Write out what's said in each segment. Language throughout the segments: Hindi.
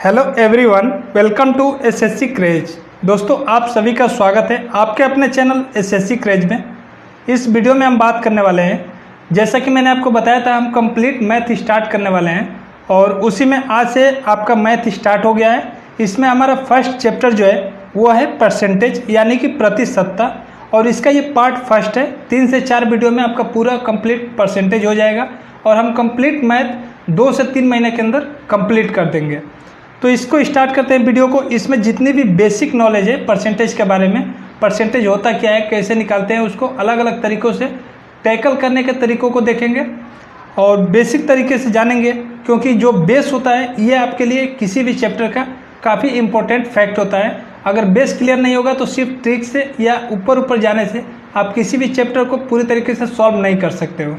Hello everyone, welcome to SSC craze. दोस्तों, आप सभी का स्वागत है आपके अपने चैनल एसएससी क्रेज में। इस वीडियो में हम बात करने वाले हैं, जैसा कि मैंने आपको बताया था, हम कंप्लीट मैथ स्टार्ट करने वाले हैं और उसी में आज से आपका मैथ स्टार्ट हो गया है। इसमें हमारा फर्स्ट चैप्टर जो है वो है परसेंटेज, यानी कि प्रतिशतता, और इसका ये पार्ट फर्स्ट है। 3 से 4 वीडियो में आपका पूरा कंप्लीट परसेंटेज हो जाएगा और हम कंप्लीट मैथ 2 से 3 महीने के अंदर कंप्लीट कर देंगे। तो इसको स्टार्ट करते हैं वीडियो को। इसमें जितनी भी बेसिक नॉलेज है परसेंटेज के बारे में, परसेंटेज होता क्या है, कैसे निकालते हैं, उसको अलग अलग तरीक़ों से टैकल करने के तरीक़ों को देखेंगे और बेसिक तरीके से जानेंगे, क्योंकि जो बेस होता है ये आपके लिए किसी भी चैप्टर का काफ़ी इम्पोर्टेंट फैक्ट होता है। अगर बेस क्लियर नहीं होगा तो सिर्फ ट्रिक से या ऊपर जाने से आप किसी भी चैप्टर को पूरी तरीके से सॉल्व नहीं कर सकते हो।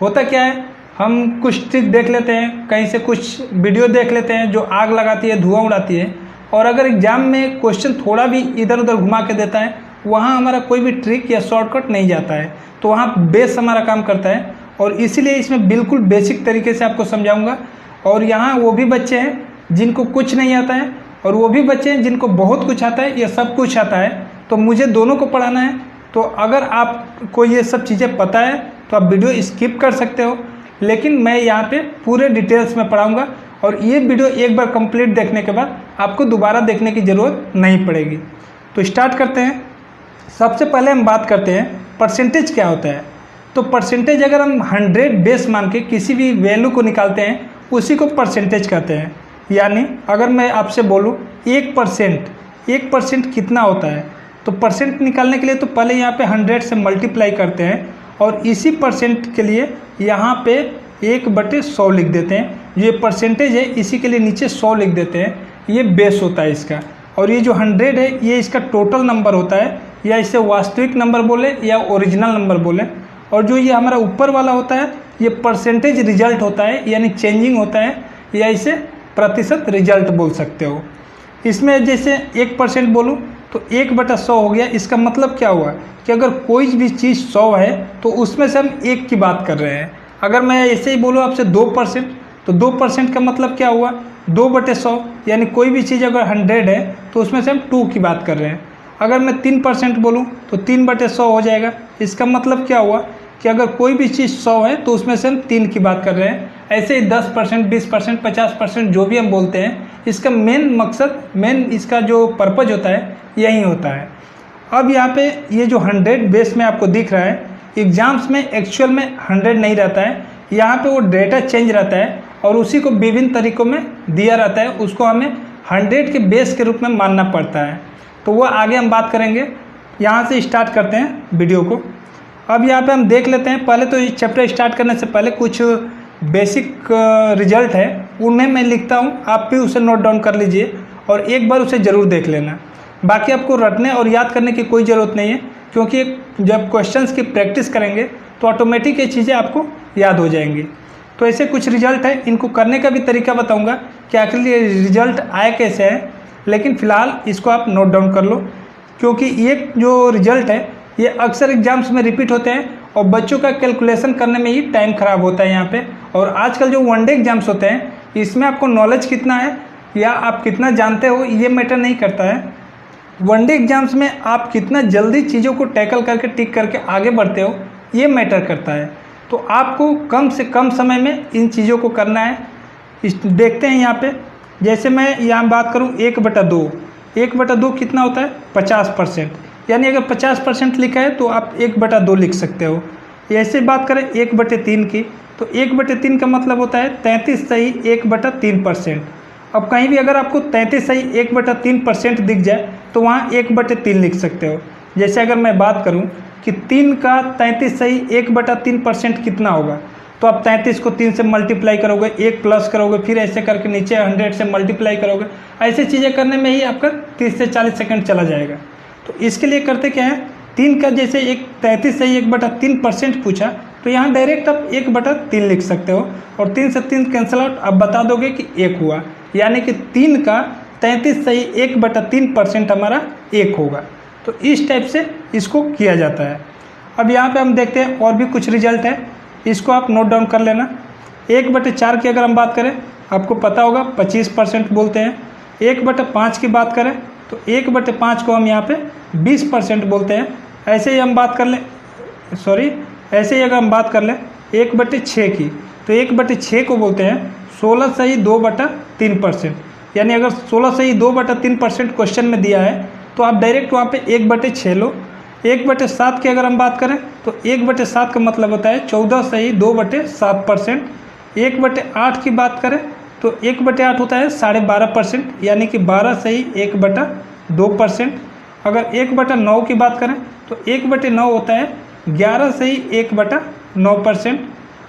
होता क्या है, हम कुछ ट्रिक देख लेते हैं, कहीं से कुछ वीडियो देख लेते हैं जो आग लगाती है, धुआं उड़ाती है, और अगर एग्जाम में क्वेश्चन थोड़ा भी इधर उधर घुमा के देता है, वहाँ हमारा कोई भी ट्रिक या शॉर्टकट नहीं जाता है, तो वहाँ बेस हमारा काम करता है। और इसीलिए इसमें बिल्कुल बेसिक तरीके से आपको समझाऊँगा। और यहाँ वो भी बच्चे हैं जिनको कुछ नहीं आता है और वो भी बच्चे हैं जिनको बहुत कुछ आता है या सब कुछ आता है, तो मुझे दोनों को पढ़ाना है। तो अगर आपको ये सब चीज़ें पता है तो आप वीडियो स्किप कर सकते हो, लेकिन मैं यहाँ पे पूरे डिटेल्स में पढ़ाऊँगा और ये वीडियो एक बार कंप्लीट देखने के बाद आपको दोबारा देखने की ज़रूरत नहीं पड़ेगी। तो स्टार्ट करते हैं। सबसे पहले हम बात करते हैं परसेंटेज क्या होता है। तो परसेंटेज अगर हम 100 बेस मान के किसी भी वैल्यू को निकालते हैं उसी को परसेंटेज कहते हैं। यानी अगर मैं आपसे बोलूँ 1% कितना होता है, तो परसेंट निकालने के लिए तो पहले यहाँ पे 100 से मल्टीप्लाई करते हैं और इसी परसेंट के लिए यहाँ पे 1/100 लिख देते हैं। ये परसेंटेज है, इसी के लिए नीचे 100 लिख देते हैं। ये बेस होता है इसका। और ये जो 100 है ये इसका टोटल नंबर होता है, या इसे वास्तविक नंबर बोले या ओरिजिनल नंबर बोले। और जो ये हमारा ऊपर वाला होता है ये परसेंटेज रिजल्ट होता है, यानी चेंजिंग होता है, या इसे प्रतिशत रिजल्ट बोल सकते हो। इसमें जैसे 1% बोलूँ तो 1/100 हो गया। इसका मतलब क्या हुआ कि अगर कोई भी चीज़ 100 है तो उसमें से हम 1 की बात कर रहे हैं। अगर मैं ऐसे ही बोलूँ आपसे 2%, तो 2% का मतलब क्या हुआ, 2/100, यानी कोई भी चीज़ अगर 100 है तो उसमें से हम 2 की बात कर रहे हैं। अगर मैं 3% बोलूँ तो 3/100 हो जाएगा। इसका मतलब क्या हुआ कि अगर कोई भी चीज़ 100 है तो उसमें से हम 3 की बात कर रहे हैं। ऐसे ही 10%, 20%, 50% जो भी हम बोलते हैं, इसका मेन मकसद, मेन इसका जो पर्पज़ होता है यही होता है। अब यहाँ पे ये जो 100 बेस में आपको दिख रहा है, एग्जाम्स में एक्चुअल में 100 नहीं रहता है, यहाँ पे वो डेटा चेंज रहता है और उसी को विभिन्न तरीक़ों में दिया रहता है, उसको हमें 100 के बेस के रूप में मानना पड़ता है। तो वो आगे हम बात करेंगे। यहाँ से स्टार्ट करते हैं वीडियो को। अब यहाँ पे हम देख लेते हैं, पहले तो इस चैप्टर स्टार्ट करने से पहले कुछ बेसिक रिजल्ट है उन्हें मैं लिखता हूँ, आप भी उसे नोट डाउन कर लीजिए और एक बार उसे ज़रूर देख लेना। बाकी आपको रटने और याद करने की कोई ज़रूरत नहीं है, क्योंकि जब क्वेश्चंस की प्रैक्टिस करेंगे तो ऑटोमेटिक ये चीज़ें आपको याद हो जाएंगी। तो ऐसे कुछ रिजल्ट है, इनको करने का भी तरीका बताऊँगा कि आखिर ये रिजल्ट आए कैसे है, लेकिन फ़िलहाल इसको आप नोट डाउन कर लो, क्योंकि ये जो रिजल्ट है ये अक्सर एग्जाम्स में रिपीट होते हैं और बच्चों का कैलकुलेशन करने में ही टाइम ख़राब होता है यहाँ पे। और आजकल जो वनडे एग्जाम्स होते हैं इसमें आपको नॉलेज कितना है या आप कितना जानते हो ये मैटर नहीं करता है। वनडे एग्जाम्स में आप कितना जल्दी चीज़ों को टैकल करके टिक करके आगे बढ़ते हो ये मैटर करता है। तो आपको कम से कम समय में इन चीज़ों को करना है। देखते हैं यहाँ पे, जैसे मैं यहाँ बात करूँ 1/2, 1/2 कितना होता है, 50%। यानी अगर 50% लिखा है तो आप 1/2 लिख सकते हो। ऐसे बात करें 1/3 की, तो 1/3 का मतलब होता है 33 सही 1/3%। अब कहीं भी अगर आपको 33 सही 1/3% दिख जाए तो वहाँ 1/3 लिख सकते हो। जैसे अगर मैं बात करूँ कि 3 का 33 सही 1/3% कितना होगा, तो आप 33 को 3 से मल्टीप्लाई करोगे, 1 प्लस करोगे, फिर ऐसे करके नीचे 100 से मल्टीप्लाई करोगे। ऐसे चीज़ें करने में ही आपका 30 से 40 सेकंड चला जाएगा। तो इसके लिए करते क्या है, 3 का जैसे 33 सही 1/3% पूछा तो यहाँ डायरेक्ट आप 1/3 लिख सकते हो और 3 से 3 कैंसिल आउट, आप बता दोगे कि 1 हुआ, यानी कि 3 का 33 सही 1/3% हमारा 1 होगा। तो इस टाइप से इसको किया जाता है। अब यहाँ पे हम देखते हैं और भी कुछ रिजल्ट है, इसको आप नोट डाउन कर लेना। 1/4 की अगर हम बात करें आपको पता होगा 25% बोलते हैं। 1/5 की बात करें तो 1/5 को हम यहाँ पे 20% बोलते हैं। ऐसे ही हम बात कर लें, ऐसे ही अगर हम बात कर लें 1/6 की, तो 1/6 को बोलते हैं 16/2/3%। यानी अगर 16/2/3% क्वेश्चन में दिया है तो आप डायरेक्ट वहाँ पे 1/6 लो। 1/7 की अगर हम बात करें तो 1/7 का मतलब होता है 14/2/7%। 1/8 की बात करें तो 1/8 होता है 12.5%, यानी कि 12/1/2%। अगर 1/9 की बात करें तो 1/9 होता है 11/1/9%।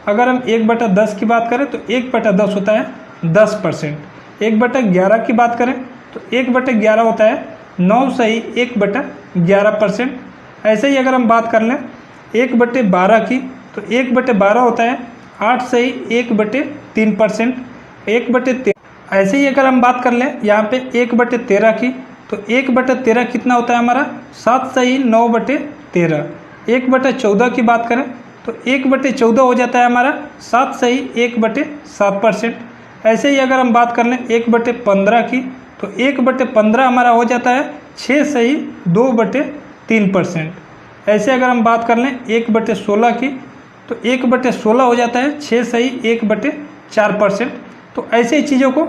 अगर हम 1/10 की बात करें तो 1/10 होता है 10%। 1/11 की बात करें तो 1/11 होता है 9/1/11%। ऐसे ही अगर हम बात कर लें 1/12 की, तो 1/12 होता है 8/1/3%। 1/13 ऐसे ही अगर हम बात कर लें यहाँ पे 1/13 की, तो 1/13 कितना होता है हमारा 7/9/13। 1/14 की बात करें तो 1/14 हो जाता है हमारा 7/1/7%। ऐसे ही अगर हम बात कर लें 1/15 की, तो 1/15 हमारा हो जाता है 6/2/3%। ऐसे अगर हम बात कर लें 1/16 की, तो 1/16 हो जाता है 6/1/4%। तो ऐसे ही चीज़ों को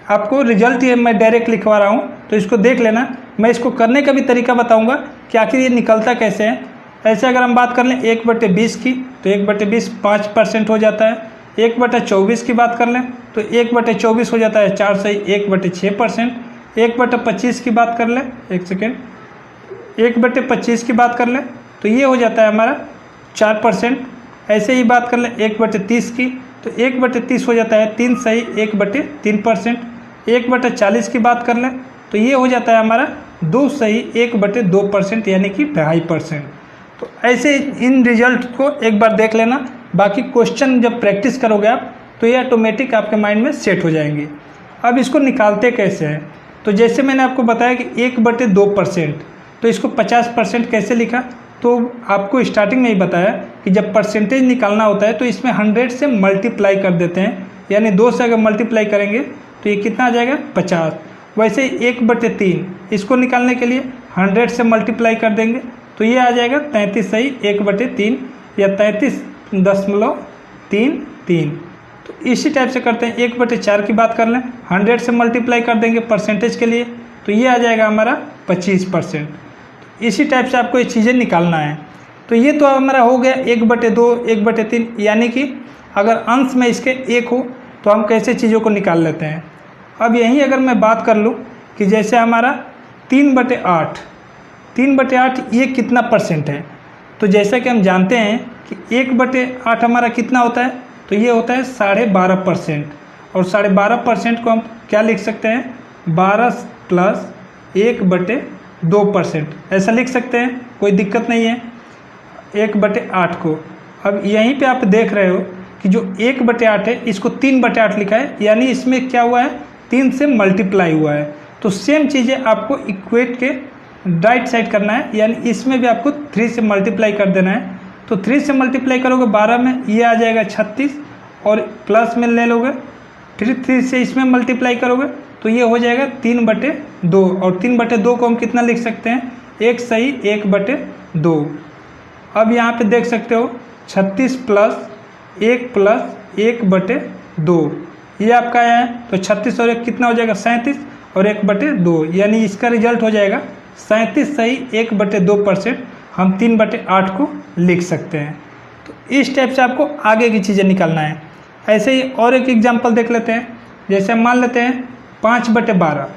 आपको रिजल्ट ये मैं डायरेक्ट लिखवा रहा हूँ, तो इसको देख लेना। मैं इसको करने का भी तरीका बताऊँगा कि आखिर ये निकलता कैसे है। ऐसे अगर हम बात कर लें 1/20 की, तो 1/20 5% हो जाता है। 1/24 की बात कर लें तो 1/24 हो जाता है 4/1/6%। 1/25 की बात कर लें, 1/25 की बात कर लें तो ये हो जाता है हमारा 4%। ऐसे ही बात कर लें 1/30 की, तो 1/30 हो जाता है 3/1/3%। 1/40 की बात कर लें तो ये हो जाता है हमारा 2/1/2%, यानी कि 2.5%। तो ऐसे इन रिजल्ट को एक बार देख लेना। बाकी क्वेश्चन जब प्रैक्टिस करोगे आप तो ये ऑटोमेटिक आपके माइंड में सेट हो जाएंगे। अब इसको निकालते कैसे हैं, तो जैसे मैंने आपको बताया कि 1/2%, तो इसको 50% कैसे लिखा, तो आपको स्टार्टिंग में ही बताया कि जब परसेंटेज निकालना होता है तो इसमें 100 से मल्टीप्लाई कर देते हैं, यानी 2 से अगर मल्टीप्लाई करेंगे तो ये कितना आ जाएगा 50। वैसे 1/3 इसको निकालने के लिए 100 से मल्टीप्लाई कर देंगे तो ये आ जाएगा 33/1/3 या 33.33। तो इसी टाइप से करते हैं। 1/4 की बात कर लें, 100 से मल्टीप्लाई कर देंगे परसेंटेज के लिए तो ये आ जाएगा हमारा 25%। इसी टाइप से आपको ये चीज़ें निकालना है। तो ये तो हमारा हो गया 1/2 1/3, यानी कि अगर अंश में इसके 1 हो तो हम कैसे चीज़ों को निकाल लेते हैं। अब यहीं अगर मैं बात कर लूँ कि जैसे हमारा 3/8 ये कितना परसेंट है, तो जैसा कि हम जानते हैं कि 1/8 हमारा कितना होता है, तो ये होता है 12.5%। और 12.5% को हम क्या लिख सकते हैं, 12 + 1/2%, ऐसा लिख सकते हैं, कोई दिक्कत नहीं है 1/8 को। अब यहीं पे आप देख रहे हो कि जो 1/8 है इसको 3/8 लिखा है, यानी इसमें क्या हुआ है 3 से मल्टीप्लाई हुआ है। तो सेम चीज़ें आपको इक्वेट के राइट साइड करना है, यानी इसमें भी आपको 3 से मल्टीप्लाई कर देना है। तो 3 से मल्टीप्लाई करोगे 12 में, ये आ जाएगा 36, और प्लस में ले लोगे, फिर 3 से इसमें मल्टीप्लाई करोगे तो ये हो जाएगा 3/2। और 3/2 को हम कितना लिख सकते हैं, 1/2। अब यहाँ पे देख सकते हो 36 + 1 + 1/2, ये आपका आया है। तो 36 और 1 कितना हो जाएगा 37, और 1/2, यानी इसका रिजल्ट हो जाएगा 37/1/2%। हम 3/8 को लिख सकते हैं। तो इस टाइप से आपको आगे की चीज़ें निकालना है। ऐसे ही और एक एग्जांपल देख लेते हैं। जैसे मान लेते हैं 5/12।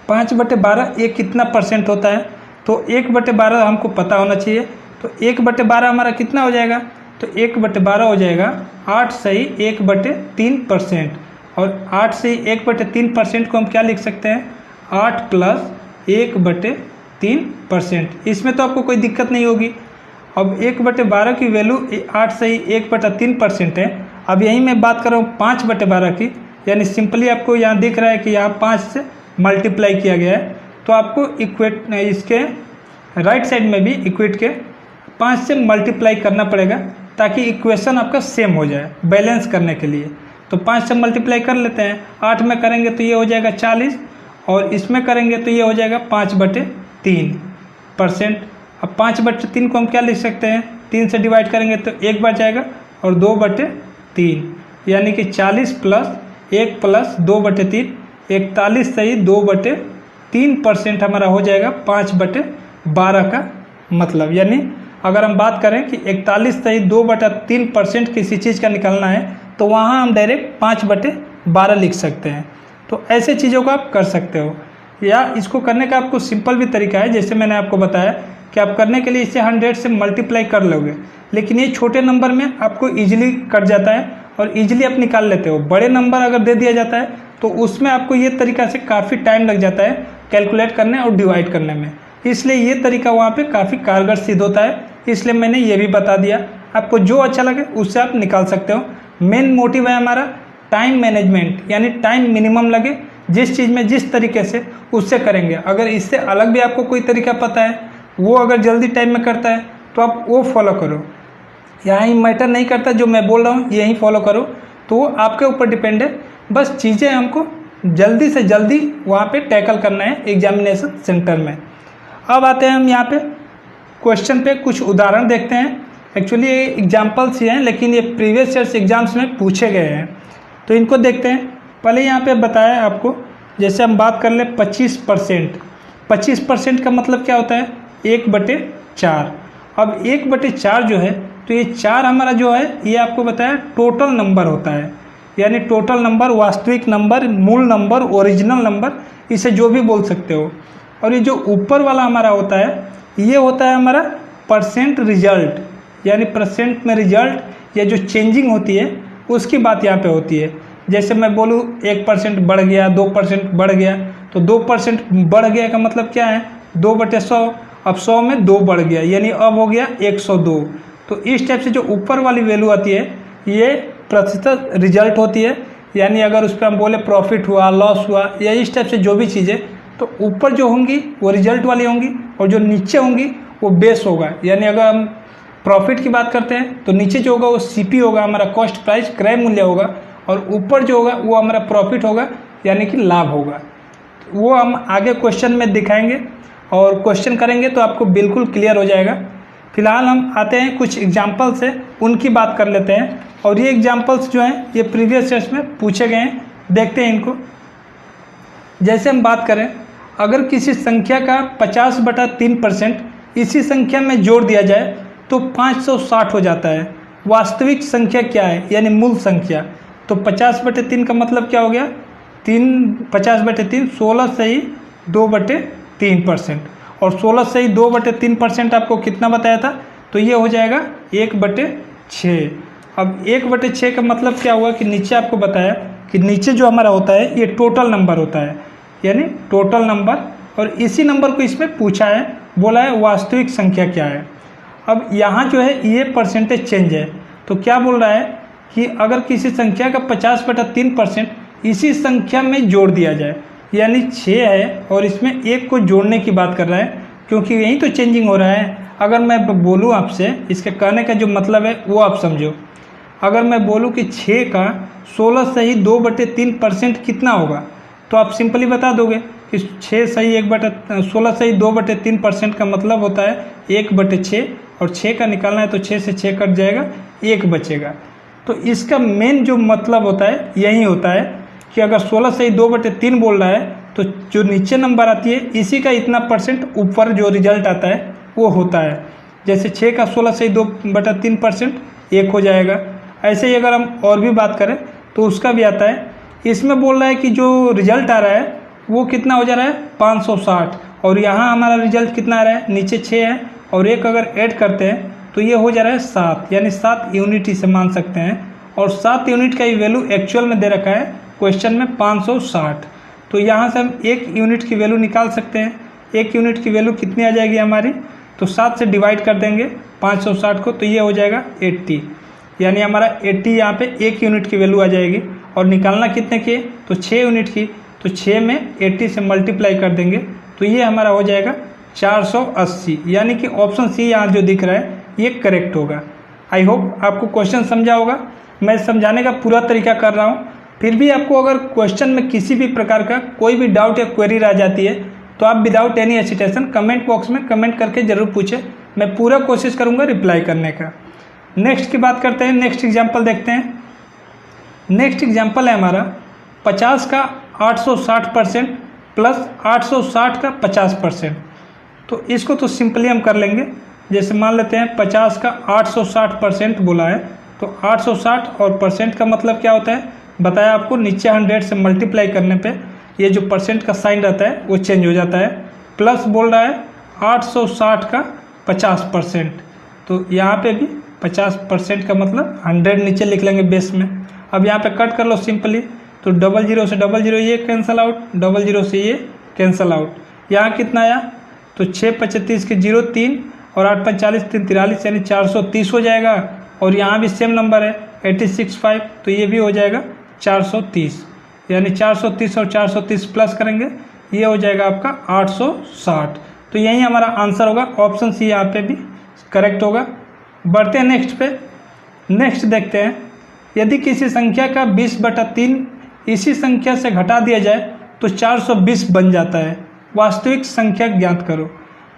5/12 ये कितना परसेंट होता है, तो 1/12 हमको पता होना चाहिए। तो 1/12 हमारा कितना हो जाएगा, तो 1/12 हो जाएगा 8/1/3%। और 8/1/3% को हम क्या लिख सकते हैं, 8 + 1/3%। इसमें तो आपको कोई दिक्कत नहीं होगी। अब 1/12 की वैल्यू 8/1/3% है। अब यहीं मैं बात कर रहा हूँ 5/12 की, यानी सिंपली आपको यहाँ दिख रहा है कि यहाँ 5 से मल्टीप्लाई किया गया है। तो आपको इक्वेट इसके राइट साइड में भी इक्वेट के 5 से मल्टीप्लाई करना पड़ेगा, ताकि इक्वेशन आपका सेम हो जाए बैलेंस करने के लिए। तो 5 से मल्टीप्लाई कर लेते हैं। 8 में करेंगे तो ये हो जाएगा 40 और इसमें करेंगे तो ये हो जाएगा 5/3%। अब 5/3 को हम क्या लिख सकते हैं, 3 से डिवाइड करेंगे तो 1 बच जाएगा और 2/3 यानी कि 40 + 1 + 2/3 41 सही 2/3% हमारा हो जाएगा 5/12 का मतलब। यानी अगर हम बात करें कि 41 सही 2/3% किसी चीज़ का निकालना है तो वहाँ हम डायरेक्ट 5/12 लिख सकते हैं। तो ऐसे चीज़ों को आप कर सकते हो, या इसको करने का आपको सिंपल भी तरीका है। जैसे मैंने आपको बताया कि आप करने के लिए इसे 100 से मल्टीप्लाई कर लोगे, लेकिन ये छोटे नंबर में आपको ईजिली कट जाता है और ईजिली आप निकाल लेते हो। बड़े नंबर अगर दे दिया जाता है तो उसमें आपको ये तरीका से काफ़ी टाइम लग जाता है कैलकुलेट करने और डिवाइड करने में, इसलिए ये तरीका वहाँ पे काफ़ी कारगर सिद्ध होता है। इसलिए मैंने ये भी बता दिया, आपको जो अच्छा लगे उससे आप निकाल सकते हो। मेन मोटिव है हमारा टाइम मैनेजमेंट, यानी टाइम मिनिमम लगे, जिस चीज़ में जिस तरीके से उससे करेंगे। अगर इससे अलग भी आपको कोई तरीका पता है, वो अगर जल्दी टाइम में करता है तो आप वो फॉलो करो। यहाँ ही मैटर नहीं करता जो मैं बोल रहा हूँ यही फॉलो करो, तो वो आपके ऊपर डिपेंड है। बस चीज़ें हमको जल्दी से जल्दी वहाँ पे टैकल करना है एग्जामिनेशन सेंटर में। अब आते हैं हम यहाँ पे क्वेश्चन पे, कुछ उदाहरण देखते हैं। एक्चुअली ये एग्जाम्पल्स ही हैं, लेकिन ये प्रीवियस ईयर्स एग्जाम्स में पूछे गए हैं, तो इनको देखते हैं। पहले यहाँ पे बताया आपको, जैसे हम बात कर ले 25%। 25% का मतलब क्या होता है, 1/4। अब 1/4 जो है, तो ये 4 हमारा जो है ये आपको बताया टोटल नंबर होता है, यानी टोटल नंबर, वास्तविक नंबर, मूल नंबर, ओरिजिनल नंबर, इसे जो भी बोल सकते हो। और ये जो ऊपर वाला हमारा होता है ये होता है हमारा परसेंट रिजल्ट, यानी परसेंट में रिजल्ट या जो चेंजिंग होती है उसकी बात यहाँ पे होती है। जैसे मैं बोलूँ 1% बढ़ गया, 2% बढ़ गया, तो 2% बढ़ गया का मतलब क्या है, 2/100। अब 100 में 2 बढ़ गया, यानी अब हो गया 102। तो इस टाइप से जो ऊपर वाली वैल्यू आती है ये प्रतिशत रिजल्ट होती है। यानी अगर उस पर हम बोले प्रॉफिट हुआ, लॉस हुआ, या इस टाइप से जो भी चीज़ें, तो ऊपर जो होंगी वो रिजल्ट वाली होंगी और जो नीचे होंगी वो बेस होगा। यानी अगर हम प्रॉफिट की बात करते हैं तो नीचे जो होगा वो सीपी होगा, हमारा कॉस्ट प्राइस क्रय मूल्य होगा, और ऊपर जो होगा वो हमारा प्रॉफिट होगा, यानी कि लाभ होगा। वो हम आगे क्वेश्चन में दिखाएंगे और क्वेश्चन करेंगे तो आपको बिल्कुल क्लियर हो जाएगा। फिलहाल हम आते हैं कुछ एग्जाम्पल से, उनकी बात कर लेते हैं। और ये एग्जाम्पल्स जो हैं ये प्रीवियस ईयर्स में पूछे गए हैं, देखते हैं इनको। जैसे हम बात करें, अगर किसी संख्या का 50/3% इसी संख्या में जोड़ दिया जाए तो 560 हो जाता है। वास्तविक संख्या क्या है, यानी मूल संख्या। तो 50/3 का मतलब क्या हो गया, 50/3 16 सही 2/3%, और 16 सही 2/3% आपको कितना बताया था, तो ये हो जाएगा 1/6। अब 1/6 का मतलब क्या हुआ कि नीचे आपको बताया कि नीचे जो हमारा होता है ये टोटल नंबर होता है, यानी टोटल नंबर, और इसी नंबर को इसमें पूछा है, बोला है वास्तविक संख्या क्या है। अब यहाँ जो है ये परसेंटेज चेंज है, तो क्या बोल रहा है कि अगर किसी संख्या का 50/3% इसी संख्या में जोड़ दिया जाए, यानी 6 है और इसमें 1 को जोड़ने की बात कर रहा है, क्योंकि यही तो चेंजिंग हो रहा है। अगर मैं बोलूँ आपसे, इसके कहने का जो मतलब है वो आप समझो। अगर मैं बोलूँ कि 6 का 16 सही 2/3% कितना होगा, तो आप सिंपली बता दोगे कि 6 सही 16 सही 2/3% का मतलब होता है 1/6, और 6 का निकालना है तो 6 से 6 कट जाएगा, 1 बचेगा। तो इसका मेन जो मतलब होता है यही होता है कि अगर 16 सही 2/3 बोल रहा है तो जो नीचे नंबर आती है इसी का इतना परसेंट ऊपर जो रिजल्ट आता है वो होता है। जैसे 6 का 16 सही 2/3% 1 हो जाएगा। ऐसे ही अगर हम और भी बात करें तो उसका भी आता है। इसमें बोल रहा है कि जो रिजल्ट आ रहा है वो कितना हो जा रहा है 560, और यहाँ हमारा रिजल्ट कितना आ रहा है, नीचे 6 है और 1 अगर ऐड करते हैं तो ये हो जा रहा है 7, यानी 7 यूनिट इसे मान सकते हैं। और 7 यूनिट का ये वैल्यू एक्चुअल में दे रखा है क्वेश्चन में 560। तो यहाँ से हम 1 यूनिट की वैल्यू निकाल सकते हैं। 1 यूनिट की वैल्यू कितनी आ जाएगी हमारी, तो 7 से डिवाइड कर देंगे 560 को, तो ये हो जाएगा 80, यानी हमारा 80 यहाँ पे 1 यूनिट की वैल्यू आ जाएगी। और निकालना कितने की, तो 6 यूनिट की, तो 6 में 80 से मल्टीप्लाई कर देंगे तो ये हमारा हो जाएगा 480, यानी कि ऑप्शन सी यहाँ जो दिख रहा है ये करेक्ट होगा। आई होप आपको क्वेश्चन समझा होगा। मैं समझाने का पूरा तरीका कर रहा हूँ। फिर भी आपको अगर क्वेश्चन में किसी भी प्रकार का कोई भी डाउट या क्वेरी रह जाती है तो आप without any hesitation comment box में कमेंट करके ज़रूर पूछें, मैं पूरा कोशिश करूँगा रिप्लाई करने का। नेक्स्ट की बात करते हैं, नेक्स्ट एग्जाम्पल देखते हैं। नेक्स्ट एग्जाम्पल है हमारा 50 का 860% प्लस 860 का 50%। तो इसको तो सिंपली हम कर लेंगे। जैसे मान लेते हैं 50 का 860% बोला है, तो 860 और परसेंट का मतलब क्या होता है बताया आपको, नीचे 100 से मल्टीप्लाई करने पे ये जो परसेंट का साइन रहता है वो चेंज हो जाता है। प्लस बोल रहा है 860 का 50%, तो यहाँ पे भी 50% का मतलब 100 नीचे लिख लेंगे बेस में। अब यहाँ पे कट कर लो सिंपली, तो 00 से 00 ये कैंसिल आउट, 00 से ये कैंसिल आउट। यहाँ कितना आया, तो 6 35 के 0 3 और 8 45 3 43 यानी 430 हो जाएगा। और यहाँ भी सेम नंबर है 865, तो ये भी हो जाएगा 430, यानी 430 और 430 प्लस करेंगे ये हो जाएगा आपका 860। तो यही हमारा आंसर होगा, ऑप्शन सी यहाँ पे भी करेक्ट होगा। बढ़ते हैं नेक्स्ट पे। नेक्स्ट देखते हैं, यदि किसी संख्या का 20/3 इसी संख्या से घटा दिया जाए तो 420 बन जाता है, वास्तविक संख्या ज्ञात करो।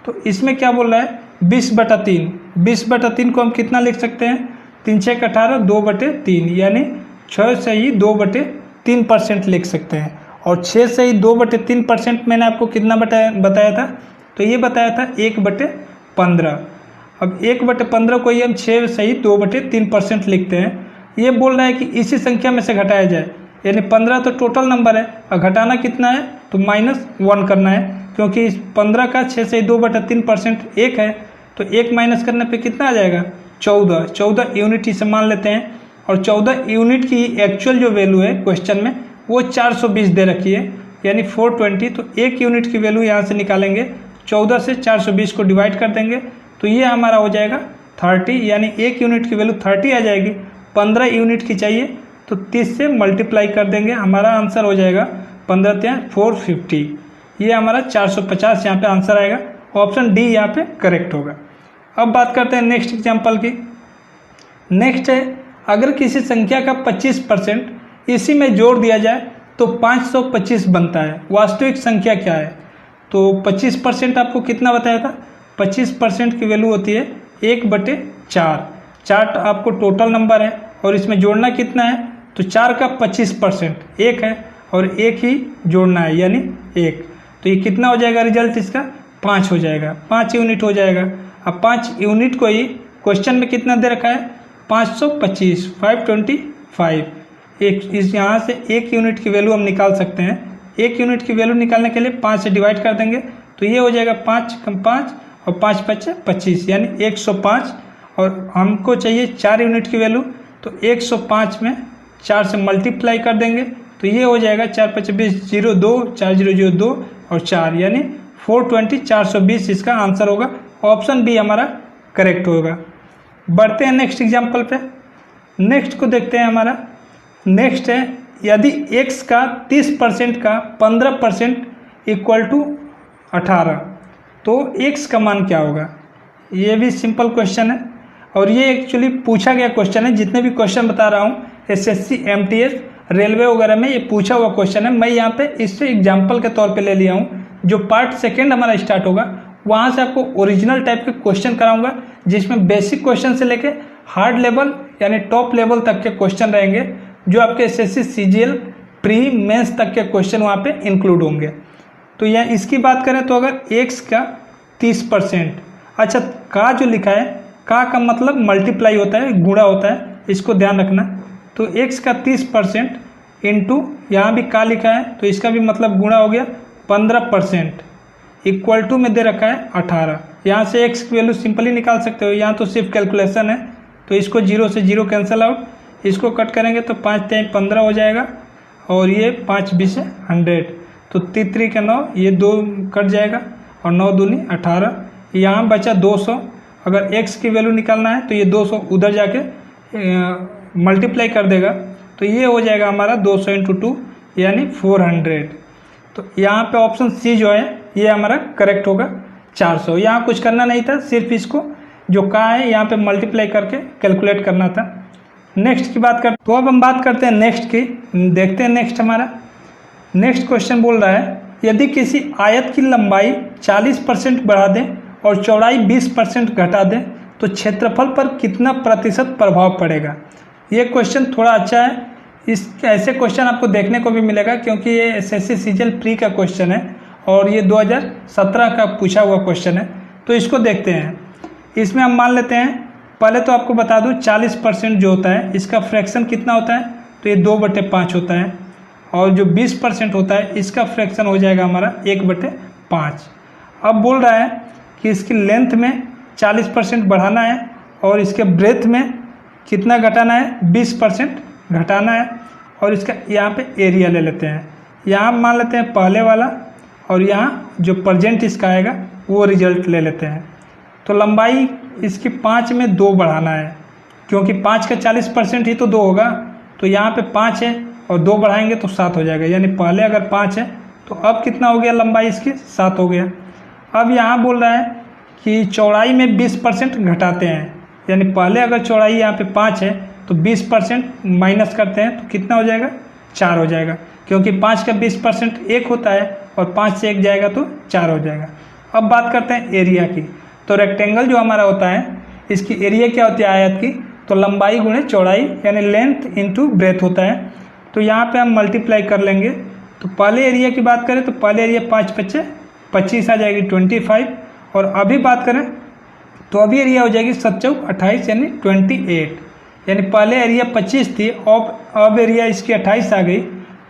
तो इसमें क्या बोल रहा है 20/3, 20/3 को हम कितना लिख सकते हैं, 3 6 18 2/3 यानी 6 से ही 2/3% लिख सकते हैं। और 6 से ही 2/3% मैंने आपको कितना बताया था, तो ये बताया था 1/15। अब 1/15 को ही हम 6 से ही 2/3% लिखते हैं। ये बोल रहा है कि इसी संख्या में से घटाया जाए, यानी 15 तो टोटल नंबर है और घटाना कितना है तो -1 करना है, क्योंकि 15 का 6 से 2/3% 1 है, तो 1 माइनस करने पे कितना आ जाएगा 14 यूनिट इसे मान लेते हैं। और 14 यूनिट की एक्चुअल जो वैल्यू है क्वेश्चन में वो 420 दे रखी है, यानी 420। तो 1 यूनिट की वैल्यू यहाँ से निकालेंगे, 14 से 420 को डिवाइड कर देंगे तो ये हमारा हो जाएगा 30, यानी 1 यूनिट की वैल्यू 30 आ जाएगी। 15 यूनिट की चाहिए तो 30 से मल्टीप्लाई कर देंगे, हमारा आंसर हो जाएगा 15 × 450, ये हमारा 450 यहाँ पे आंसर आएगा। ऑप्शन डी यहाँ पे करेक्ट होगा। अब बात करते हैं नेक्स्ट एग्जाम्पल की। नेक्स्ट है, अगर किसी संख्या का 25% इसी में जोड़ दिया जाए तो 525 बनता है, वास्तविक संख्या क्या है। तो 25% आपको कितना बताया था, 25% की वैल्यू होती है 1/4। 4 आपको टोटल नंबर है और इसमें जोड़ना कितना है, तो 4 का 25% 1 है और 1 ही जोड़ना है यानी 1। तो ये कितना हो जाएगा रिजल्ट इसका 5 हो जाएगा, 5 यूनिट हो जाएगा। अब 5 यूनिट को ही क्वेश्चन में कितना दे रखा है 525, 525। इस यहाँ से 1 यूनिट की वैल्यू हम निकाल सकते हैं। 1 यूनिट की वैल्यू निकालने के लिए 5 से डिवाइड कर देंगे तो ये हो जाएगा 5 × 5 और 5 × 5 = 25 यानी 105। और हमको चाहिए 4 यूनिट की वैल्यू, तो 105 में 4 से मल्टीप्लाई कर देंगे तो ये हो जाएगा 4 × 5 = 20, 0 2 4 0 0 2 और 4 यानी 420, 420 इसका आंसर होगा। ऑप्शन बी हमारा करेक्ट होगा। बढ़ते हैं नेक्स्ट एग्जाम्पल पे। नेक्स्ट को देखते हैं, हमारा नेक्स्ट है, यदि x का 30% का 15% = 18 तो x का मान क्या होगा। ये भी सिंपल क्वेश्चन है और ये एक्चुअली पूछा गया क्वेश्चन है। जितने भी क्वेश्चन बता रहा हूँ SSC MTS रेलवे वगैरह में ये पूछा हुआ क्वेश्चन है। मैं यहाँ पे इससे एग्जाम्पल के तौर पे ले लिया हूँ। जो पार्ट सेकेंड हमारा स्टार्ट होगा वहाँ से आपको ओरिजिनल टाइप के क्वेश्चन कराऊंगा, जिसमें बेसिक क्वेश्चन से लेके हार्ड लेवल यानी टॉप लेवल तक के क्वेश्चन रहेंगे, जो आपके SSC CGL प्री मेंस तक के क्वेश्चन वहाँ पे इंक्लूड होंगे। तो यह इसकी बात करें तो अगर x का 30%, अच्छा का जो लिखा है का मतलब मल्टीप्लाई होता है, गुणा होता है, इसको ध्यान रखना। तो x का 30% इंटू यहाँ भी का लिखा है तो इसका भी मतलब गुणा हो गया 15% इक्वल टू में दे रखा है 18। यहाँ से x की वैल्यू सिंपली निकाल सकते हो, यहाँ तो सिर्फ कैलकुलेशन है तो इसको 0 से 0 कैंसिल आउट, इसको कट करेंगे तो 5 × 15 हो जाएगा और ये 5 × 20 = 100, तो 3 × 9 ये 2 कट जाएगा और 9 दूनी 18, यहाँ बचा 200। अगर x की वैल्यू निकालना है तो ये 200 उधर जाके मल्टीप्लाई कर देगा तो ये हो जाएगा हमारा 200 × 2 यानी 400। तो यहाँ पे ऑप्शन सी जो है ये हमारा करेक्ट होगा 400। यहाँ कुछ करना नहीं था, सिर्फ इसको जो का है यहाँ पे मल्टीप्लाई करके कैलकुलेट करना था। नेक्स्ट की बात करते, तो अब हम बात करते हैं नेक्स्ट की। देखते हैं नेक्स्ट हमारा नेक्स्ट क्वेश्चन बोल रहा है, यदि किसी आयत की लंबाई 40% बढ़ा दें और चौड़ाई 20% घटा दें तो क्षेत्रफल पर कितना प्रतिशत प्रभाव पड़ेगा। ये क्वेश्चन थोड़ा अच्छा है। इस ऐसे क्वेश्चन आपको देखने को भी मिलेगा क्योंकि ये एसएससी सीजन प्री का क्वेश्चन है और ये 2017 का पूछा हुआ क्वेश्चन है। तो इसको देखते हैं। इसमें हम मान लेते हैं, पहले तो आपको बता दूं 40% जो होता है इसका फ्रैक्शन कितना होता है, तो ये 2/5 होता है। और जो 20% होता है इसका फ्रैक्शन हो जाएगा हमारा 1/5। अब बोल रहा है कि इसकी लेंथ में 40% बढ़ाना है और इसके ब्रेथ में कितना घटाना है, 20% घटाना है। और इसका यहाँ पे एरिया ले लेते हैं, यहाँ मान लेते हैं पहले वाला और यहाँ जो प्रेजेंट इसका आएगा वो रिजल्ट ले लेते हैं। तो लंबाई इसकी 5 में 2 बढ़ाना है क्योंकि 5 का 40% ही तो 2 होगा। तो यहाँ पे 5 है और 2 बढ़ाएंगे तो 7 हो जाएगा, यानी पहले अगर 5 है तो अब कितना हो गया लंबाई इसकी, 7 हो गया। अब यहाँ बोल रहा है कि चौड़ाई में 20% घटाते हैं, यानी पहले अगर चौड़ाई यहाँ पे 5 है तो 20% माइनस करते हैं तो कितना हो जाएगा, 4 हो जाएगा क्योंकि 5 का 20% 1 होता है और 5 से 1 जाएगा तो 4 हो जाएगा। अब बात करते हैं एरिया की। तो रेक्टेंगल जो हमारा होता है इसकी एरिया क्या होती है आयत की, तो लंबाई गुणे चौड़ाई यानी लेंथ इनटू ब्रेथ होता है। तो यहाँ पे हम मल्टीप्लाई कर लेंगे। तो पहले एरिया की बात करें तो पहले एरिया 5×5 = 25 आ जाएगी 25। और अभी बात करें तो अभी एरिया हो जाएगी 7×4 = 28 यानी 28। यानी पहले एरिया 25 थी, अब एरिया इसकी 28 आ गई।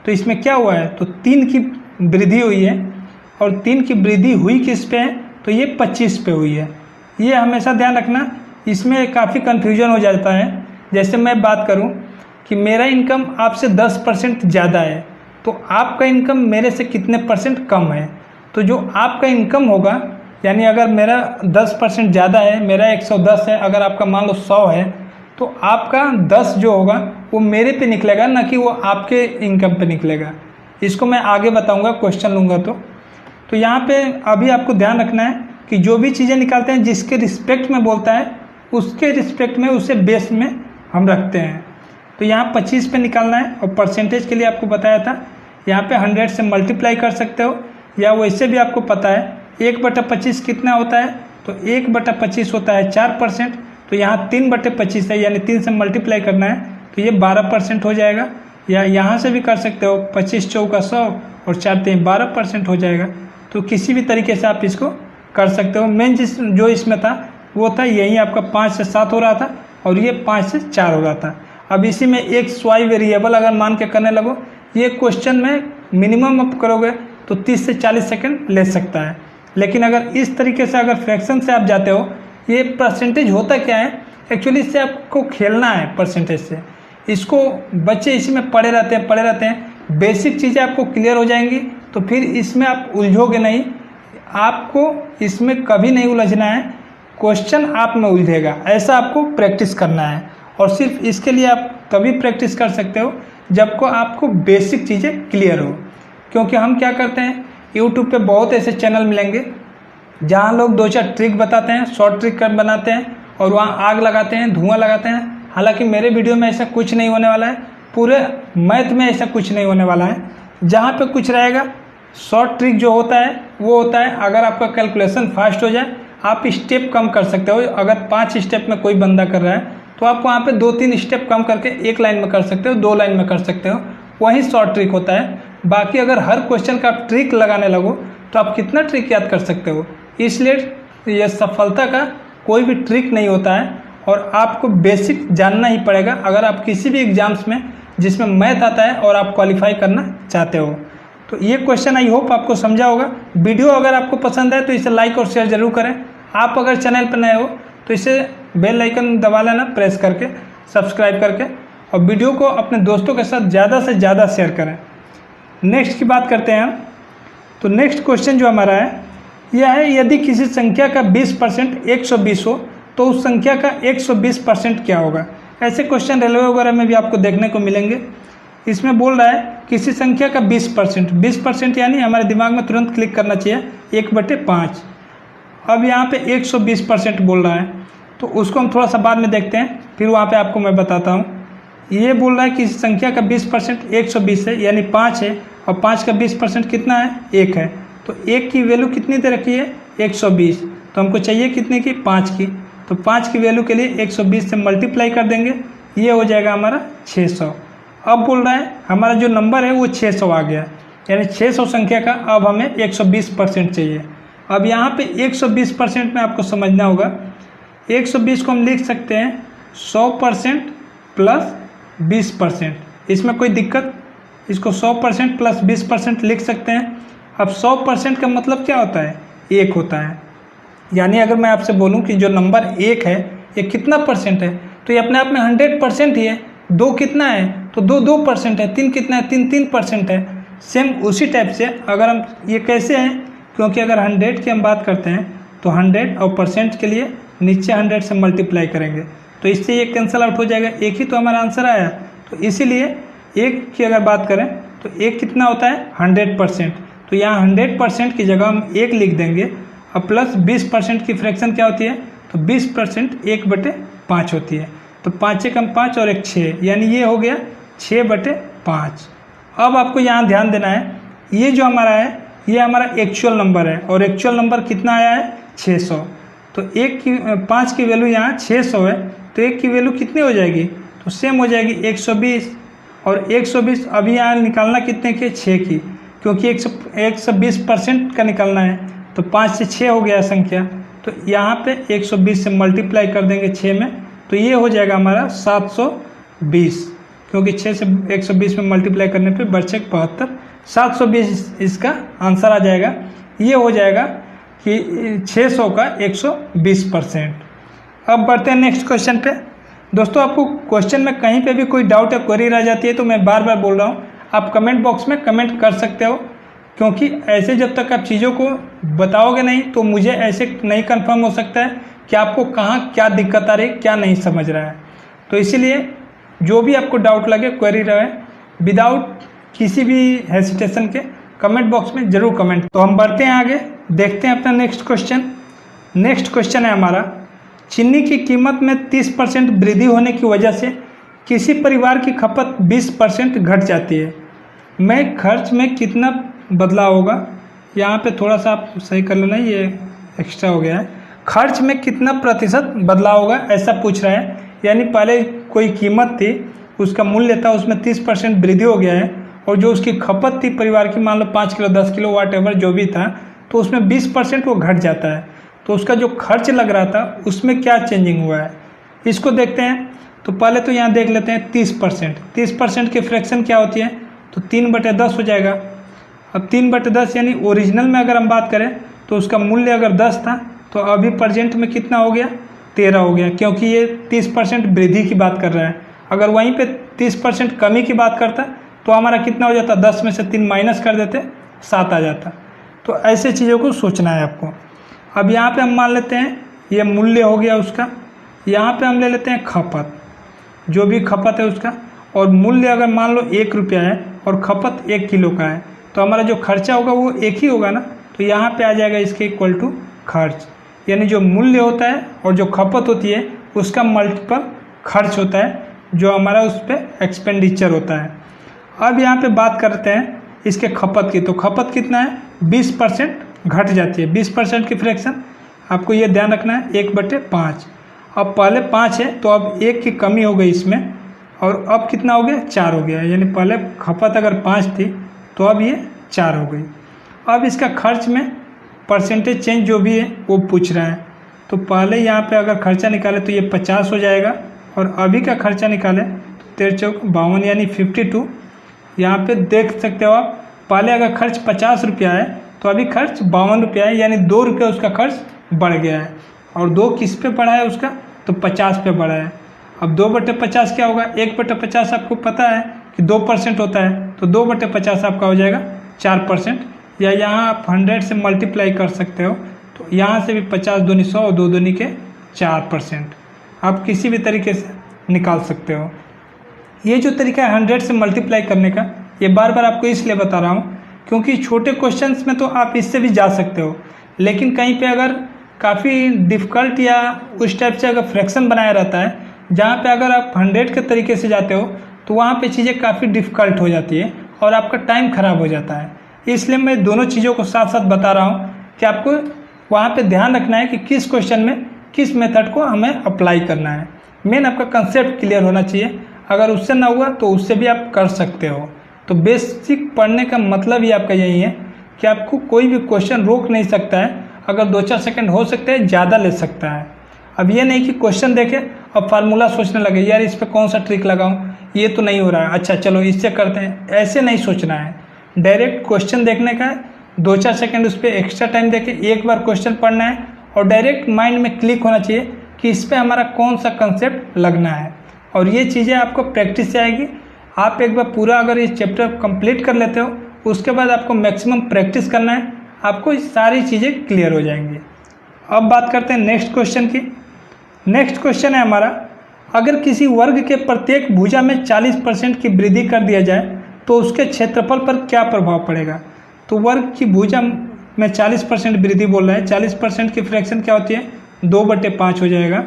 तो इसमें क्या हुआ है, तो 3 की वृद्धि हुई है और 3 की वृद्धि हुई किस पे है, तो ये 25 पे हुई है। ये हमेशा ध्यान रखना, इसमें काफ़ी कन्फ्यूजन हो जाता है। जैसे मैं बात करूं कि मेरा इनकम आपसे 10% ज़्यादा है तो आपका इनकम मेरे से कितने % कम है। तो जो आपका इनकम होगा, यानी अगर मेरा 10% ज़्यादा है, मेरा 110 है, अगर आपका मान लो 100 है, तो आपका 10 जो होगा वो मेरे पे निकलेगा, ना कि वो आपके इनकम पे निकलेगा। इसको मैं आगे बताऊंगा, क्वेश्चन लूँगा। तो यहाँ पे अभी आपको ध्यान रखना है कि जो भी चीज़ें निकालते हैं जिसके रिस्पेक्ट में बोलता है उसके रिस्पेक्ट में उसे बेस में हम रखते हैं। तो यहाँ 25 पे निकालना है और परसेंटेज के लिए आपको बताया था, यहाँ पे 100 से मल्टीप्लाई कर सकते हो या वैसे भी आपको पता है 1/25 कितना होता है, तो 1/25 होता है 4%। तो यहाँ 3/25 है, यानी 3 से मल्टीप्लाई करना है तो ये 12% हो जाएगा। या यहाँ से भी कर सकते हो, 25×4 = 100 और 4×3 = 12% हो जाएगा। तो किसी भी तरीके से आप इसको कर सकते हो। मेन जो इसमें था वो था यही आपका 5 से 7 हो रहा था और ये 5 से 4 हो रहा था। अब इसी में एक्स वाई वेरिएबल अगर मान के करने लगो, ये क्वेश्चन में मिनिमम आप करोगे तो 30 से 40 सेकंड ले सकता है। लेकिन अगर इस तरीके से अगर फ्रैक्शन से आप जाते हो, ये परसेंटेज होता क्या है एक्चुअली, इससे आपको खेलना है परसेंटेज से। इसको बच्चे इसी में पढ़े रहते हैं, बेसिक चीज़ें आपको क्लियर हो जाएंगी तो फिर इसमें आप उलझोगे नहीं। आपको इसमें कभी नहीं उलझना है, क्वेश्चन आप में उलझेगा, ऐसा आपको प्रैक्टिस करना है। और सिर्फ इसके लिए आप तभी प्रैक्टिस कर सकते हो जब को आपको बेसिक चीज़ें क्लियर हो। क्योंकि हम क्या करते हैं, यूट्यूब पे बहुत ऐसे चैनल मिलेंगे जहाँ लोग 2-4 ट्रिक बताते हैं, शॉर्ट ट्रिक कर बनाते हैं और वहाँ आग लगाते हैं, धुआं लगाते हैं। हालांकि मेरे वीडियो में ऐसा कुछ नहीं होने वाला है, पूरे मैथ में ऐसा कुछ नहीं होने वाला है। जहाँ पे कुछ रहेगा, शॉर्ट ट्रिक जो होता है वो होता है अगर आपका कैलकुलेशन फास्ट हो जाए, आप स्टेप कम कर सकते हो। अगर 5 स्टेप में कोई बंदा कर रहा है तो आप वहाँ पे 2-3 स्टेप कम करके 1 लाइन में कर सकते हो, 2 लाइन में कर सकते हो, वही शॉर्ट ट्रिक होता है। बाकी अगर हर क्वेश्चन का आप ट्रिक लगाने लगो तो आप कितना ट्रिक याद कर सकते हो। इसलिए यह सफलता का कोई भी ट्रिक नहीं होता है और आपको बेसिक जानना ही पड़ेगा अगर आप किसी भी एग्जाम्स में जिसमें मैथ आता है और आप क्वालिफाई करना चाहते हो। तो ये क्वेश्चन आई होप आपको समझा होगा। वीडियो अगर आपको पसंद है तो इसे लाइक और शेयर जरूर करें। आप अगर चैनल पर नए हो तो इसे बेल आइकन दबा लेना प्रेस करके, सब्सक्राइब करके, और वीडियो को अपने दोस्तों के साथ ज़्यादा से ज़्यादा शेयर करें। नेक्स्ट की बात करते हैं हम। तो नेक्स्ट क्वेश्चन जो हमारा है यह है, यदि किसी संख्या का 20% 120 हो तो उस संख्या का 120% क्या होगा। ऐसे क्वेश्चन रेलवे वगैरह में भी आपको देखने को मिलेंगे। इसमें बोल रहा है किसी संख्या का 20% यानी हमारे दिमाग में तुरंत क्लिक करना चाहिए 1/5। अब यहाँ पे 120% बोल रहा है तो उसको हम थोड़ा सा बाद में देखते हैं, फिर वहाँ पे आपको मैं बताता हूँ। ये बोल रहा है कि इस संख्या का 20% 120 है, यानी 5 है, और 5 का 20% कितना है, 1 है। तो 1 की वैल्यू कितनी दे रखी है, 120। तो हमको चाहिए कितने की, 5 की। तो 5 की वैल्यू के लिए 120 से मल्टीप्लाई कर देंगे, ये हो जाएगा हमारा 600। अब बोल रहा है हमारा जो नंबर है वो 600 आ गया, यानी 600 संख्या का अब हमें 120% चाहिए। अब यहाँ पे 120% में आपको समझना होगा, 120 को हम लिख सकते हैं 100% प्लस 20%। इसमें कोई दिक्कत, इसको 100% प्लस 20% लिख सकते हैं। अब 100% का मतलब क्या होता है, 1 होता है। यानी अगर मैं आपसे बोलूं कि जो नंबर 1 है ये कितना परसेंट है, तो ये अपने आप में 100% ही है। 2 कितना है, तो 2% है। 3 कितना है, 3% है। सेम उसी टाइप से अगर हम ये कैसे हैं, क्योंकि अगर 100 की हम बात करते हैं तो 100 और परसेंट के लिए नीचे 100 से मल्टीप्लाई करेंगे, तो इससे ये कैंसिल आउट हो जाएगा। एक ही तो हमारा आंसर आया। तो इसीलिए 1 की अगर बात करें तो 1 कितना होता है, 100%। तो यहाँ 100% की जगह हम 1 लिख देंगे। अब प्लस 20% की फ्रैक्शन क्या होती है, तो 20% 1/5 होती है। तो 5 कम 5 और 1 6, यानी ये हो गया 6/5। अब आपको यहाँ ध्यान देना है, ये जो हमारा है ये हमारा एक्चुअल नंबर है, और एक्चुअल नंबर कितना आया है, 600। तो 5 की वैल्यू यहाँ 600 है, तो 1 की वैल्यू कितनी हो जाएगी, तो सेम हो जाएगी 120। और 120 अभी यहाँ निकालना कितने के, 6 की, क्योंकि 120% का निकालना है। तो 5 से 6 हो गया संख्या, तो यहाँ पे 120 से मल्टीप्लाई कर देंगे 6 में, तो ये हो जाएगा हमारा 720, क्योंकि 6 से 120 में मल्टीप्लाई करने पे बचे 72, 720 इसका आंसर आ जाएगा। ये हो जाएगा कि 600 का 120%। अब बढ़ते हैं नेक्स्ट क्वेश्चन पे। दोस्तों आपको क्वेश्चन में कहीं पे भी कोई डाउट या क्वेरी रह जाती है तो मैं बार बार बोल रहा हूँ, आप कमेंट बॉक्स में कमेंट कर सकते हो, क्योंकि ऐसे जब तक आप चीज़ों को बताओगे नहीं तो मुझे ऐसे नहीं कंफर्म हो सकता है कि आपको कहाँ क्या दिक्कत आ रही, क्या नहीं समझ रहा है। तो इसीलिए जो भी आपको डाउट लगे, क्वेरी रहे, विदाउट किसी भी हेसिटेशन के कमेंट बॉक्स में ज़रूर कमेंट। तो हम बढ़ते हैं आगे, देखते हैं अपना नेक्स्ट क्वेश्चन। नेक्स्ट क्वेश्चन है हमारा, चीनी की कीमत में 30% वृद्धि होने की वजह से किसी परिवार की खपत 20% घट जाती है। मैं खर्च में कितना बदलाव होगा, यहाँ पे थोड़ा सा आप सही कर लेना, ये एक्स्ट्रा हो गया है। खर्च में कितना प्रतिशत बदलाव होगा ऐसा पूछ रहा है, यानी पहले कोई कीमत थी, उसका मूल्य था, उसमें 30% वृद्धि हो गया है, और जो उसकी खपत थी परिवार की, मान लो 5 किलो 10 किलो वाट एवर जो भी था, तो उसमें 20% वो घट जाता है। तो उसका जो खर्च लग रहा था उसमें क्या चेंजिंग हुआ है, इसको देखते हैं। तो पहले तो यहाँ देख लेते हैं 30%। 30% की फ्रैक्शन क्या होती है, तो 3/10 हो जाएगा। अब 3/10 यानी ओरिजिनल में अगर हम बात करें तो उसका मूल्य अगर 10 था तो अभी प्रेजेंट में कितना हो गया, 13 हो गया, क्योंकि ये 30% वृद्धि की बात कर रहा है। अगर वहीं पे 30% कमी की बात करता तो हमारा कितना हो जाता, 10 में से 3 माइनस कर देते, 7 आ जाता। तो ऐसे चीज़ों को सोचना है आपको। अब यहाँ पे हम मान लेते हैं ये मूल्य हो गया उसका, यहाँ पे हम ले लेते हैं खपत, जो भी खपत है उसका, और मूल्य अगर मान लो 1 रुपया है और खपत 1 किलो का है, तो हमारा जो खर्चा होगा वो एक ही होगा ना। तो यहाँ पे आ जाएगा इसके इक्वल टू खर्च, यानी जो मूल्य होता है और जो खपत होती है उसका मल्टीपल खर्च होता है, जो हमारा उस पर एक्सपेंडिचर होता है। अब यहाँ पे बात करते हैं इसके खपत की। तो खपत कितना है, 20% घट जाती है। 20% की फ्रैक्शन आपको ये ध्यान रखना है, 1/5। अब पहले 5 है तो अब 1 की कमी हो गई इसमें, और अब कितना हो गया, 4 हो गया। यानी पहले खपत अगर 5 थी तो अब ये 4 हो गई। अब इसका खर्च में परसेंटेज चेंज जो भी है वो पूछ रहा है। तो पहले यहाँ पे अगर खर्चा निकाले तो ये 50 हो जाएगा, और अभी का खर्चा निकाले तो 13 × 52 यानी 52। यहाँ पे देख सकते हो आप, पहले अगर खर्च 50 रुपया है तो अभी खर्च 52 रुपया है, यानी 2 रुपये उसका खर्च बढ़ गया है। और 2 किस पे बढ़ा है उसका, तो 50 पे बढ़ा है। अब 2/50 क्या होगा, 1/50 आपको पता है कि 2% होता है, तो 2/50 आपका हो जाएगा 4%। या यहाँ आप 100 से मल्टीप्लाई कर सकते हो, तो यहाँ से भी 50 दूनी 100 और 2 दूनी के 4%। आप किसी भी तरीके से निकाल सकते हो। ये जो तरीका है 100 से मल्टीप्लाई करने का, ये बार बार आपको इसलिए बता रहा हूँ क्योंकि छोटे क्वेश्चंस में तो आप इससे भी जा सकते हो, लेकिन कहीं पे अगर काफ़ी डिफ़िकल्ट या उस टाइप से अगर फ्रैक्शन बनाया रहता है जहाँ पे अगर आप 100 के तरीके से जाते हो तो वहाँ पे चीज़ें काफ़ी डिफ़िकल्ट हो जाती है और आपका टाइम ख़राब हो जाता है। इसलिए मैं दोनों चीज़ों को साथ साथ बता रहा हूँ कि आपको वहाँ पे ध्यान रखना है कि किस क्वेश्चन में किस मेथड को हमें अप्लाई करना है। मेन आपका कंसेप्ट क्लियर होना चाहिए। अगर उससे ना हुआ तो उससे भी आप कर सकते हो। तो बेसिक पढ़ने का मतलब ही आपका यही है कि आपको कोई भी क्वेश्चन रोक नहीं सकता है। अगर 2-4 सेकंड हो सकते हैं, ज़्यादा ले सकता है। अब ये नहीं कि क्वेश्चन देखे और फार्मूला सोचने लगे, यार इस पर कौन सा ट्रिक लगाऊं, ये तो नहीं हो रहा है, अच्छा चलो इससे करते हैं। ऐसे नहीं सोचना है। डायरेक्ट क्वेश्चन देखने का है, 2-4 सेकंड उस पर एक्स्ट्रा टाइम देके एक बार क्वेश्चन पढ़ना है और डायरेक्ट माइंड में क्लिक होना चाहिए कि इस पर हमारा कौन सा कंसेप्ट लगना है। और ये चीज़ें आपको प्रैक्टिस से आएगी। आप एक बार पूरा अगर ये चैप्टर कंप्लीट कर लेते हो, उसके बाद आपको मैक्सिमम प्रैक्टिस करना है, आपको ये सारी चीज़ें क्लियर हो जाएंगी। अब बात करते हैं नेक्स्ट क्वेश्चन की। नेक्स्ट क्वेश्चन है हमारा, अगर किसी वर्ग के प्रत्येक भुजा में 40% की वृद्धि कर दिया जाए तो उसके क्षेत्रफल पर क्या प्रभाव पड़ेगा। तो वर्ग की भुजा में 40% वृद्धि बोल रहा है। 40% की फ्रैक्शन क्या होती है, 2/5 हो जाएगा।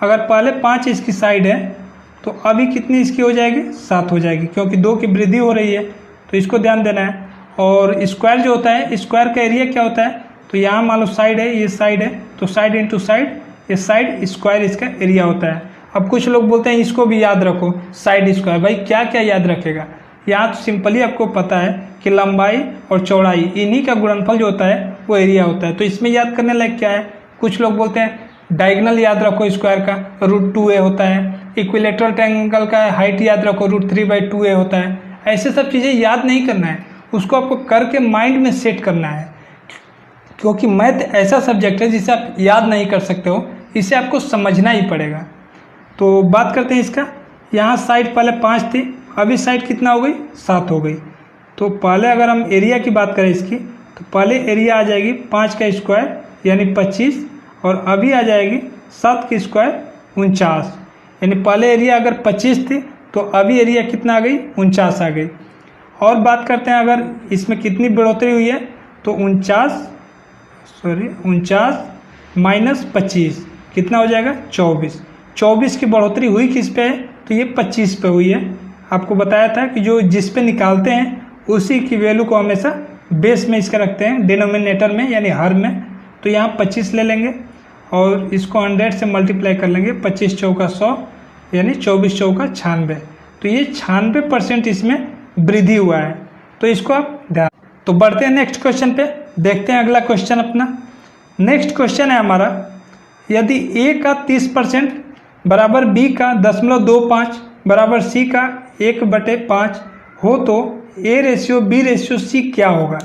अगर पहले 5 इसकी साइड है तो अभी कितनी इसकी हो जाएगी, 7 हो जाएगी, क्योंकि 2 की वृद्धि हो रही है, तो इसको ध्यान देना है। और स्क्वायर जो होता है, स्क्वायर का एरिया क्या होता है, तो यहाँ मान लो साइड है, ये साइड है, तो साइड इंटू साइड, ये साइड स्क्वायर इसका एरिया होता है। अब कुछ लोग बोलते हैं इसको भी याद रखो, साइड स्क्वायर। भाई क्या क्या याद रखेगा, यहाँ तो सिंपली आपको पता है कि लंबाई और चौड़ाई इन्हीं का गुणनफल जो होता है वो एरिया होता है। तो इसमें याद करने लायक क्या है, कुछ लोग बोलते हैं डायगोनल याद रखो स्क्वायर का, √2a होता है। इक्विलेटरल ट्रायंगल का हाइट याद रखो, √3/2a होता है। ऐसे सब चीज़ें याद नहीं करना है, उसको आपको करके माइंड में सेट करना है, क्योंकि मैथ ऐसा सब्जेक्ट है जिसे आप याद नहीं कर सकते हो, इसे आपको समझना ही पड़ेगा। तो बात करते हैं इसका। यहाँ साइड पहले 5 थी, अभी साइड कितना हो गई, 7 हो गई। तो पहले अगर हम एरिया की बात करें इसकी, तो पहले एरिया आ जाएगी 5 का स्क्वायर यानी 25, और अभी आ जाएगी 7 की स्क्वायर 49। यानी पहले एरिया अगर 25 थी तो अभी एरिया कितना आ गई, 49 आ गई। और बात करते हैं अगर इसमें कितनी बढ़ोतरी हुई है, तो 49 माइनस 25 कितना हो जाएगा, 24। 24 की बढ़ोतरी हुई किस पे है, तो ये 25 पे हुई है। आपको बताया था कि जो जिस पे निकालते हैं उसी की वैल्यू को हमेशा बेस में इसका रखते हैं, डिनोमिनेटर में यानी हर में। तो यहाँ 25 ले लेंगे और इसको 100 से मल्टीप्लाई कर लेंगे, 25 चौका 100 यानी 24 चौका 96। तो ये 96% इसमें वृद्धि हुआ है। तो इसको आप ध्यान। तो बढ़ते हैं नेक्स्ट क्वेश्चन पे, देखते हैं अगला क्वेश्चन अपना। नेक्स्ट क्वेश्चन है हमारा, यदि a का 30% बराबर b का 0.25 बराबर c का 1/5 हो तो a/b/c क्या होगा।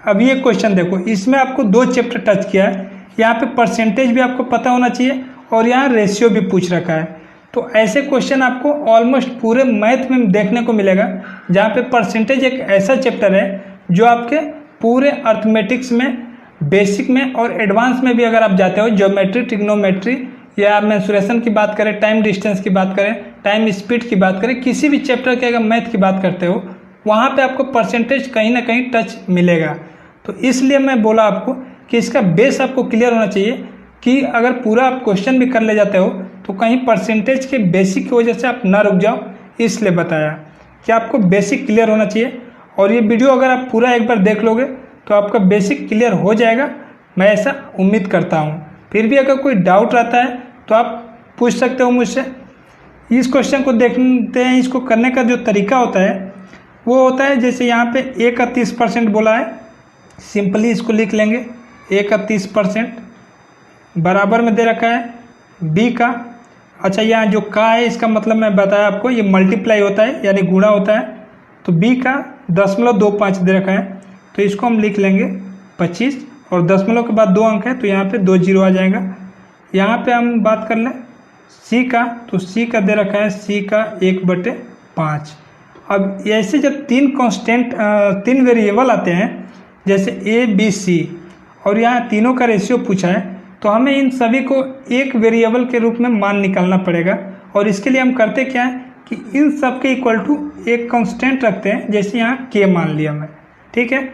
अब ये क्वेश्चन देखो, इसमें आपको 2 चैप्टर टच किया है। यहाँ पे परसेंटेज भी आपको पता होना चाहिए और यहाँ रेशियो भी पूछ रखा है। तो ऐसे क्वेश्चन आपको ऑलमोस्ट पूरे मैथ में देखने को मिलेगा, जहाँ पे परसेंटेज एक ऐसा चैप्टर है जो आपके पूरे अर्थमेटिक्स में, बेसिक में और एडवांस में भी अगर आप जाते हो, ज्योमेट्री, ट्रिग्नोमेट्री या मेंसुरेशन की बात करें, टाइम डिस्टेंस की बात करें, टाइम स्पीड की बात करें, किसी भी चैप्टर के अगर मैथ की बात करते हो, वहाँ पे आपको परसेंटेज कहीं ना कहीं टच मिलेगा। तो इसलिए मैं बोला आपको कि इसका बेस आपको क्लियर होना चाहिए कि अगर पूरा आप क्वेश्चन भी कर ले जाते हो तो कहीं परसेंटेज के बेसिक की वजह से आप ना रुक जाओ, इसलिए बताया कि आपको बेसिक क्लियर होना चाहिए। और ये वीडियो अगर आप पूरा एक बार देख लोगे तो आपका बेसिक क्लियर हो जाएगा, मैं ऐसा उम्मीद करता हूँ। फिर भी अगर कोई डाउट रहता है तो आप पूछ सकते हो मुझसे। इस क्वेश्चन को देखते हैं, इसको करने का जो तरीका होता है वो होता है, जैसे यहाँ पे a का 30% बोला है, सिंपली इसको लिख लेंगे, a का 30% बराबर में दे रखा है b का। अच्छा, यहाँ जो का है इसका मतलब मैं बताया आपको, ये मल्टीप्लाई होता है यानी गुणा होता है। तो b का 0.25 दे रखा है, तो इसको हम लिख लेंगे 25, और दशमलव के बाद 2 अंक है तो यहाँ पे 2 जीरो आ जाएगा। यहाँ पे हम बात कर लें c का, तो c का दे रखा है c का 1/5। अब ऐसे जब 3 वेरिएबल आते हैं जैसे a b c और यहाँ तीनों का रेशियो पूछा है, तो हमें इन सभी को एक वेरिएबल के रूप में मान निकालना पड़ेगा। और इसके लिए हम करते क्या है कि इन सब के इक्वल टू एक कांस्टेंट रखते हैं, जैसे यहाँ k मान लिया मैं, ठीक है।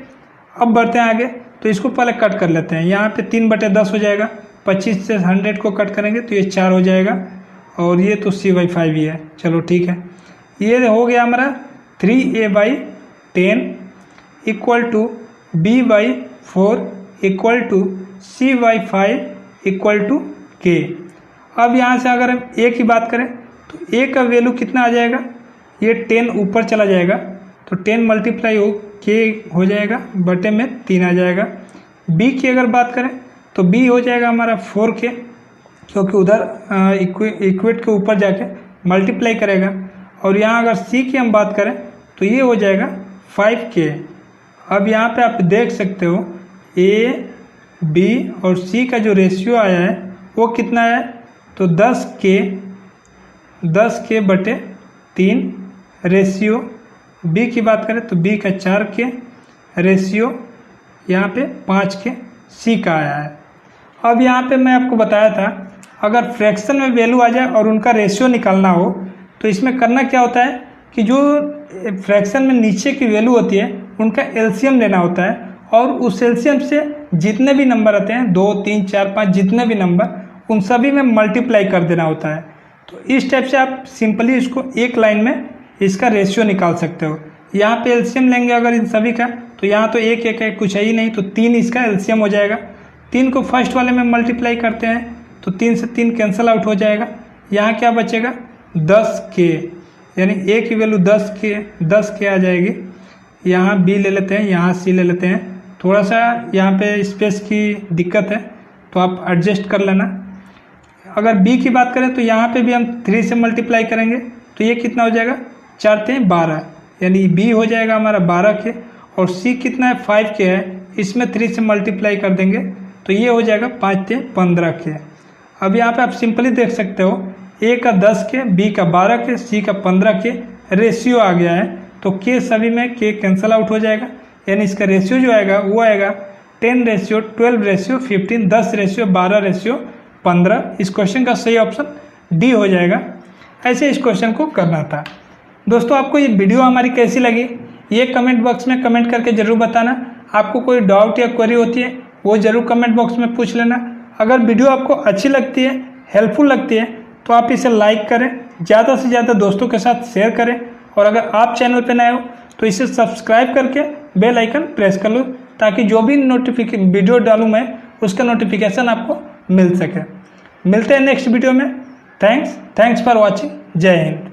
अब बढ़ते हैं आगे, तो इसको पहले कट कर लेते हैं। यहाँ पे 3/10 हो जाएगा, 25 से 100 को कट करेंगे तो ये 4 हो जाएगा। और ये तो C/5 ही है। चलो ठीक है, ये हो गया हमारा 3a/10 equal to b/4 equal to C/5 equal to k। अब यहाँ से अगर हम a की बात करें तो a का वैल्यू कितना आ जाएगा, ये 10 ऊपर चला जाएगा तो 10 मल्टीप्लाई हो k हो जाएगा बटे में 3 आ जाएगा। b की अगर बात करें तो b हो जाएगा हमारा 4k, क्योंकि उधर इक्वेट के ऊपर जाके मल्टीप्लाई करेगा। और यहाँ अगर c की हम बात करें तो ये हो जाएगा 5k। अब यहाँ पे आप देख सकते हो a, b और c का जो रेशियो आया है वो कितना है, तो 10k बटे 3 रेशियो। b की बात करें तो b का 4k रेशियो, यहाँ पे 5k c का आया है। अब यहाँ पे मैं आपको बताया था अगर फ्रैक्शन में वैल्यू आ जाए और उनका रेशियो निकालना हो तो इसमें करना क्या होता है कि जो फ्रैक्शन में नीचे की वैल्यू होती है उनका एलसीएम लेना होता है और उस एलसीएम से जितने भी नंबर आते हैं 2, 3, 4, 5 जितने भी नंबर उन सभी में मल्टीप्लाई कर देना होता है। तो इस टाइप से आप सिंपली इसको एक लाइन में इसका रेशियो निकाल सकते हो। यहाँ पे एलसीएम लेंगे अगर इन सभी का तो यहाँ तो एक है, कुछ है ही नहीं, तो 3 इसका एलसीएम हो जाएगा। 3 को फर्स्ट वाले में मल्टीप्लाई करते हैं तो 3 से 3 कैंसिल आउट हो जाएगा। यहाँ क्या बचेगा 10k, यानी a की वैल्यू 10k आ जाएगी। यहाँ b ले लेते हैं, यहाँ c ले लेते हैं। थोड़ा सा यहाँ पे स्पेस की दिक्कत है तो आप एडजस्ट कर लेना। अगर b की बात करें तो यहाँ पे भी हम 3 से मल्टीप्लाई करेंगे तो ये कितना हो जाएगा 4 × 12, यानी b हो जाएगा हमारा 12k और c कितना है 5k है, इसमें 3 से मल्टीप्लाई कर देंगे तो ये हो जाएगा 5 × 15k। अब यहाँ पे आप सिंपली देख सकते हो a का 10k, b का 12k, c का 15k रेशियो आ गया है तो k सभी में k कैंसिल आउट हो जाएगा, यानी इसका रेशियो जो आएगा वो आएगा 10:12:15, 10:12:15। इस क्वेश्चन का सही ऑप्शन डी हो जाएगा। ऐसे इस क्वेश्चन को करना था। दोस्तों आपको ये वीडियो हमारी कैसी लगी ये कमेंट बॉक्स में कमेंट करके ज़रूर बताना। आपको कोई डाउट या क्वेरी होती है वो ज़रूर कमेंट बॉक्स में पूछ लेना। अगर वीडियो आपको अच्छी लगती है, हेल्पफुल लगती है तो आप इसे लाइक करें, ज़्यादा से ज़्यादा दोस्तों के साथ शेयर करें और अगर आप चैनल पर नए हो तो इसे सब्सक्राइब करके बेल आइकन प्रेस कर लो ताकि जो भी वीडियो डालूँ मैं उसका नोटिफिकेशन आपको मिल सके। मिलते हैं नेक्स्ट वीडियो में। Thanks for watching. जय हिंद।